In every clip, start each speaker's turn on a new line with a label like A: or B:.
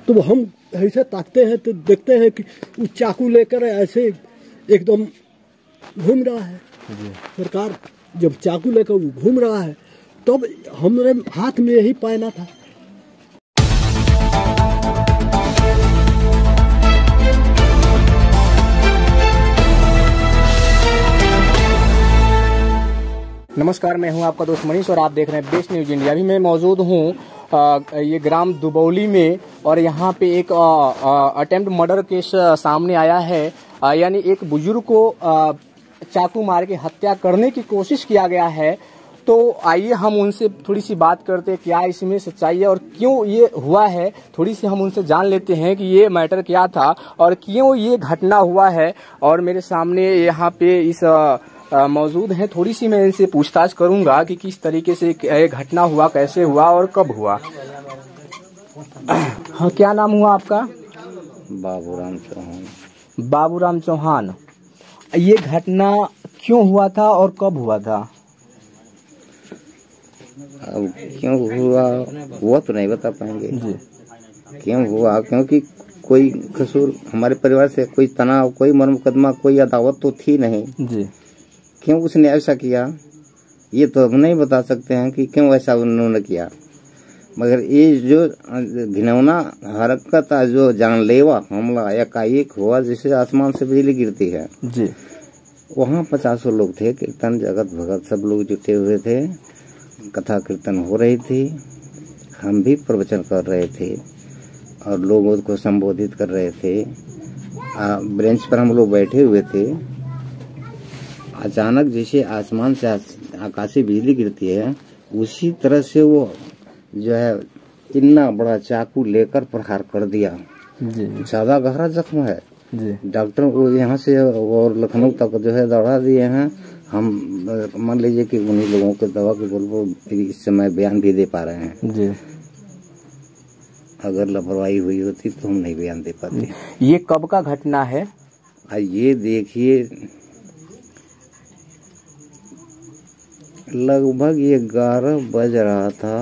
A: तो हम ऐसे ताकते हैं तो देखते हैं कि वो चाकू लेकर ऐसे एकदम घूम रहा है। सरकार जब चाकू लेकर वो घूम रहा है तब हमारे हाथ में यही पायना था।
B: नमस्कार, मैं हूं आपका दोस्त मनीष और आप देख रहे हैं बेस्ट न्यूज इंडिया। अभी मैं मौजूद हूं ये ग्राम दुबौली में और यहाँ पे एक अटेम्प्ट मर्डर केस सामने आया है। यानी एक बुजुर्ग को चाकू मार के हत्या करने की कोशिश किया गया है। तो आइए हम उनसे थोड़ी सी बात करते हैं, क्या इसमें सच्चाई है और क्यों ये हुआ है। थोड़ी सी हम उनसे जान लेते हैं कि ये मैटर क्या था और क्यों ये घटना हुआ है। और मेरे सामने यहाँ पे इस मौजूद हैं, थोड़ी सी मैं इनसे पूछताछ करूंगा कि किस तरीके से ये घटना हुआ, कैसे हुआ और कब हुआ। हाँ, क्या नाम हुआ आपका?
C: बाबूराम चौहान।
B: बाबूराम चौहान, ये घटना क्यों हुआ था और कब हुआ था?
C: अब क्यों हुआ वो तो नहीं बता पाएंगे
B: जी।
C: क्यों हुआ, क्योंकि कोई कसूर हमारे परिवार से, कोई तनाव, कोई मर मुकदमा, कोई अदावत तो थी नहीं जी। क्यों उसने ऐसा किया ये तो हम नहीं बता सकते हैं कि क्यों ऐसा उन्होंने किया। मगर ये जो घिनौना हरकत, जो जानलेवा हमला एकाएक हुआ जैसे आसमान से बिजली गिरती है जी। वहाँ 50 लोग थे, कीर्तन जगत भगत सब लोग जुटे हुए थे, कथा कीर्तन हो रही थी, हम भी प्रवचन कर रहे थे और लोगों को संबोधित कर रहे थे। बेंच पर हम लोग बैठे हुए थे। अचानक जैसे आसमान से आकाशीय बिजली गिरती है उसी तरह से वो जो है इतना बड़ा चाकू लेकर प्रहार कर दिया जी। ज्यादा गहरा जख्म है जी। डॉक्टर को यहाँ से और लखनऊ तक जो है दौड़ा दिए हैं। हम मान लीजिए कि उन्हीं लोगों के दवा के बोल वो इस समय बयान भी दे पा रहे हैं जी। अगर लापरवाही हुई होती तो हम नहीं बयान दे पाते।
B: ये कब का घटना है?
C: ये देखिए लगभग 11 बज रहा था।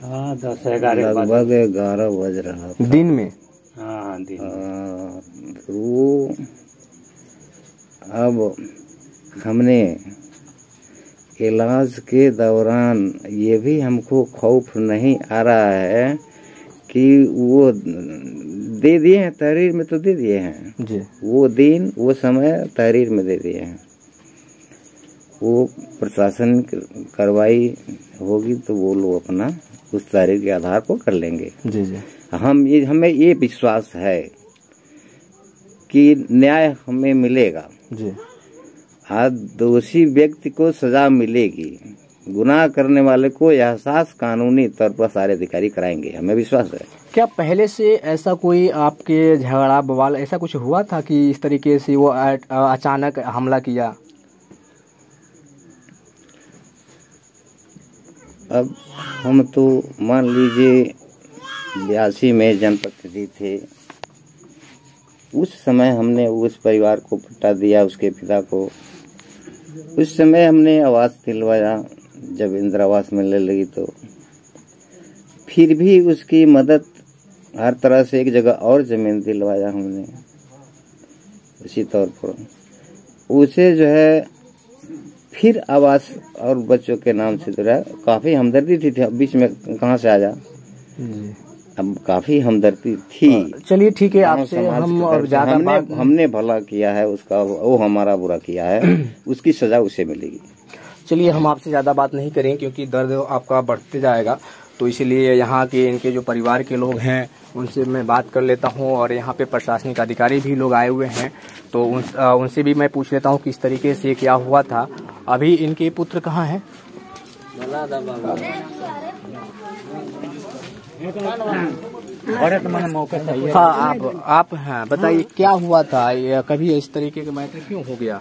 D: हाँ, 10-11
C: लगभग 11 बज रहा था
B: दिन में।
D: हाँ, दिन में।
C: वो अब हमने इलाज के दौरान ये भी हमको खौफ नहीं आ रहा है कि वो दे दिए हैं तहरीर में, तो दे दिए हैं जी। वो दिन वो समय तहरीर में दे दिए हैं। वो प्रशासन कार्रवाई होगी तो वो लोग अपना उस तारीख के आधार पर कर लेंगे जी जी। हमें ये विश्वास है कि न्याय हमें मिलेगा जी। आज दोषी व्यक्ति को सजा मिलेगी, गुनाह करने वाले को एहसास कानूनी तौर पर सारे अधिकारी कराएंगे, हमें विश्वास है।
B: क्या पहले से ऐसा कोई आपके झगड़ा बवाल ऐसा कुछ हुआ था कि इस तरीके से वो अचानक हमला किया?
C: अब हम तो मान लीजिए 82 में जनप्रतिनिधि थे। उस समय हमने उस परिवार को पट्टा दिया, उसके पिता को। उस समय हमने आवास दिलवाया, जब इंदिरा आवास मिलने लगी तो फिर भी उसकी मदद हर तरह से। एक जगह और जमीन दिलवाया हमने उसी तौर पर। उसे जो है फिर आवास और बच्चों के नाम से जो है काफी हमदर्दी थी। बीच में कहाँ से आ जा, अब काफी हमदर्दी थी।
B: चलिए ठीक है, आपसे हम अब ज्यादा
C: हमने भला किया है उसका, वो हमारा बुरा किया है, उसकी सजा उसे मिलेगी।
B: चलिए हम आपसे ज्यादा बात नहीं करें क्योंकि दर्द आपका बढ़ते जाएगा, तो इसीलिए यहाँ के इनके जो परिवार के लोग हैं उनसे मैं बात कर लेता हूँ। और यहाँ पे प्रशासनिक अधिकारी भी लोग आए हुए हैं तो उनसे भी मैं पूछ लेता हूँ किस तरीके से क्या हुआ था। अभी इनके पुत्र कहाँ हैं? हाँ, आप हाँ बताइए क्या हुआ था, कभी इस तरीके का मैटर क्यों हो गया?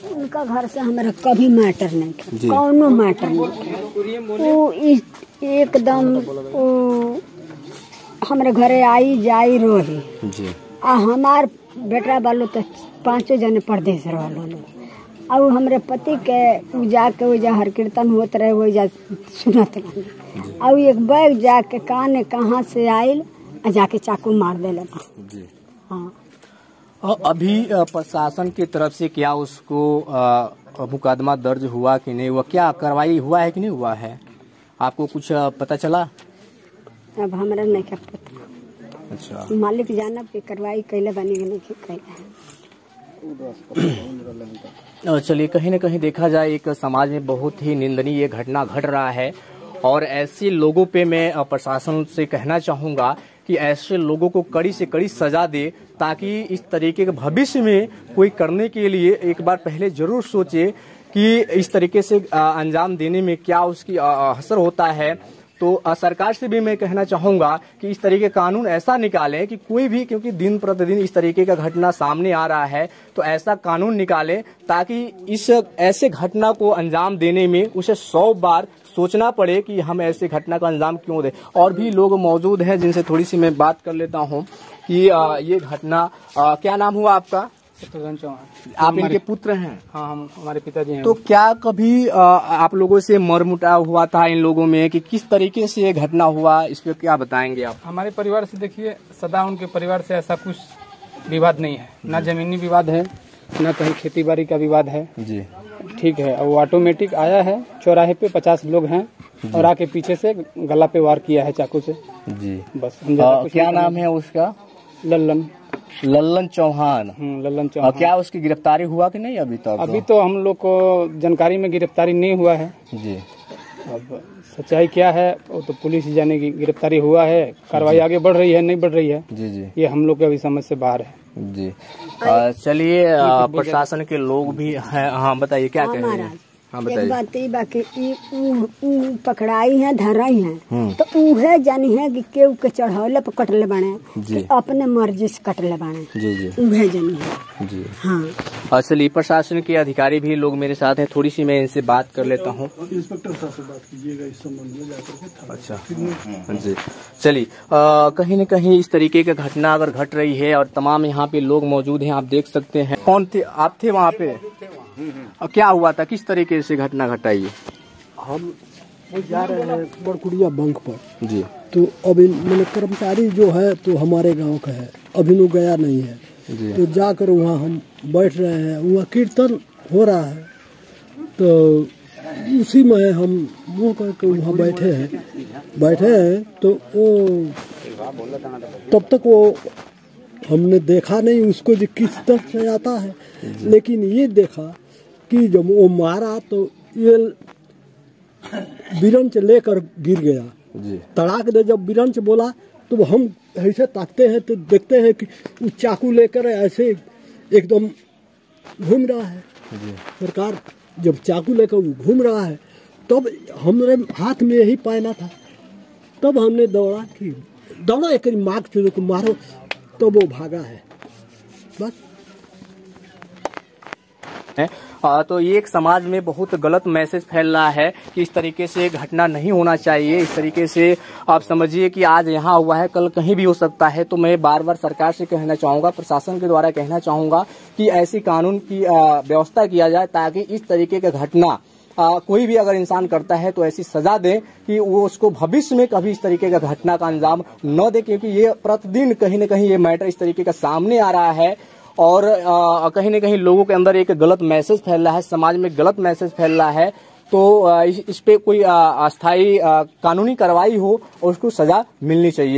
E: उनका घर से हमारा कभी मैटर नहीं था, कौनो मैटर नहीं। वो एकदम हमारे घरे आई जाई रही जी। हमार बेटा बालो तो 5 जने परदेश रहलो। और हमारे पति के जाके वही हर कीर्तन होते रहे, वही जा सुनत रहे। और एक बैग जाके काने कहाँ से आयल जाके चाकू मार देले बा।
B: जी।
E: हाँ।
B: और अभी प्रशासन की तरफ से क्या उसको मुकदमा दर्ज हुआ कि नहीं हुआ, क्या कार्रवाई हुआ है कि नहीं हुआ है, आपको कुछ पता चला?
E: अब हमारा नहीं क्या पता।
B: अच्छा।
E: मालिक जाना पे कार्रवाई कैले बनी नहीं कैले।
B: चलिए, कहीं न कहीं देखा जाए एक समाज में बहुत ही निंदनीय ये घटना घट रहा है और ऐसे लोगों पे मैं प्रशासन से कहना चाहूँगा कि ऐसे लोगों को कड़ी से कड़ी सजा दे, ताकि इस तरीके के भविष्य में कोई करने के लिए एक बार पहले जरूर सोचे कि इस तरीके से अंजाम देने में क्या उसकी असर होता है। तो सरकार से भी मैं कहना चाहूँगा कि इस तरीके कानून ऐसा निकालें कि कोई भी, क्योंकि दिन प्रतिदिन इस तरीके का घटना सामने आ रहा है, तो ऐसा कानून निकालें ताकि इस ऐसे घटना को अंजाम देने में उसे 100 बार सोचना पड़े कि हम ऐसे घटना का अंजाम क्यों दें। और भी लोग मौजूद हैं जिनसे थोड़ी सी मैं बात कर लेता हूँ कि ये घटना, क्या नाम हुआ आपका?
F: शत्रुघ्न चौहान।
B: आप इनके पुत्र हैं?
F: हाँ, हम हमारे पिताजी हैं।
B: तो क्या कभी आप लोगों से मरमुटाव हुआ था इन लोगों में कि किस तरीके से ये घटना हुआ, इस पे क्या बताएंगे आप?
F: हमारे परिवार से देखिए, सदा उनके परिवार से ऐसा कुछ विवाद नहीं है, ना जमीनी विवाद है, ना कहीं खेती बाड़ी का विवाद है।
B: जी।
F: ठीक है। और वो ऑटोमेटिक आया है, चौराहे पे 50 लोग हैं और आके पीछे से गला पे वार किया है चाकू से।
B: जी।
F: बस।
B: क्या नाम है उसका?
F: लल्लन
B: चौहान।
F: लल्लन चौहान।
B: क्या उसकी गिरफ्तारी हुआ कि नहीं अभी तक?
F: अभी तो हम लोग को जानकारी में गिरफ्तारी नहीं हुआ है।
B: जी।
F: अब सच्चाई क्या है वो तो पुलिस ही जाने की। गिरफ्तारी हुआ है, कार्रवाई आगे बढ़ रही है नहीं बढ़ रही है,
B: जी जी,
F: ये हम लोग के अभी समझ से बाहर है।
B: जी। चलिए, प्रशासन के लोग भी हैं। हाँ, बताइए क्या कह रहे हैं? हाँ,
E: एक
B: बताइए।
E: बात ये बाकी पकड़ाई है, धराई है, तो उहे जानी है कि केहू के चढ़ौले पर कटले बने कि अपने मर्जी से कटले बने।
B: जी जी,
E: उहे जानी है।
B: जी।
E: हाँ।
B: चलिए, प्रशासन के अधिकारी भी लोग मेरे साथ हैं, थोड़ी सी मैं इनसे बात कर लेता हूँ।
A: इंस्पेक्टर साहब से बात कीजिएगा इस संबंध में जाकर के।
B: अच्छा जी। चलिए, कहीं न कहीं इस तरीके की घटना अगर घट रही है और तमाम यहाँ पे लोग मौजूद हैं, आप देख सकते हैं। कौन थे आप? थे वहाँ पे? क्या हुआ था, किस तरीके से घटना घटाई?
A: हम जा रहे हैं बड़कुड़िया बंक पर
B: जी।
A: तो अभी मैंने कर्मचारी जो है तो हमारे गांव का है, अभी वो गया नहीं है
B: जी।
A: तो जाकर वहाँ हम बैठ रहे हैं, वहाँ कीर्तन हो रहा है तो उसी में हम मुँह करके वहाँ बैठे हैं तो वो तब तक वो हमने देखा नहीं उसको जो किस तरह से आता है, लेकिन ये देखा कि जब वो मारा तो ये बिरंच लेकर गिर गया
B: जी।
A: तड़ाक दे जब बिरंच बोला तो हम ऐसे ताकते हैं तो देखते हैं कि वो चाकू लेकर ऐसे एकदम घूम रहा है
B: जी।
A: सरकार जब चाकू लेकर वो घूम रहा है तब हमारे हाथ में यही पायना था, तब हमने दौड़ा कि दौड़ो एक मार्ग चलो को मारो, तो वो भागा है बस।
B: तो ये एक समाज में बहुत गलत मैसेज फैल रहा है कि इस तरीके से घटना नहीं होना चाहिए। इस तरीके से आप समझिए कि आज यहाँ हुआ है, कल कहीं भी हो सकता है। तो मैं बार बार सरकार से कहना चाहूँगा, प्रशासन के द्वारा कहना चाहूँगा कि ऐसी कानून की व्यवस्था किया जाए ताकि इस तरीके की घटना कोई भी अगर इंसान करता है तो ऐसी सजा दें कि वो उसको भविष्य में कभी इस तरीके का घटना का अंजाम न दे, क्योंकि ये प्रतिदिन कहीं न कहीं ये मैटर इस तरीके का सामने आ रहा है और कहीं न कहीं लोगों के अंदर एक गलत मैसेज फैल रहा है, समाज में गलत मैसेज फैल रहा है। तो इस पे कोई अस्थायी कानूनी कार्रवाई हो और उसको सजा मिलनी चाहिए।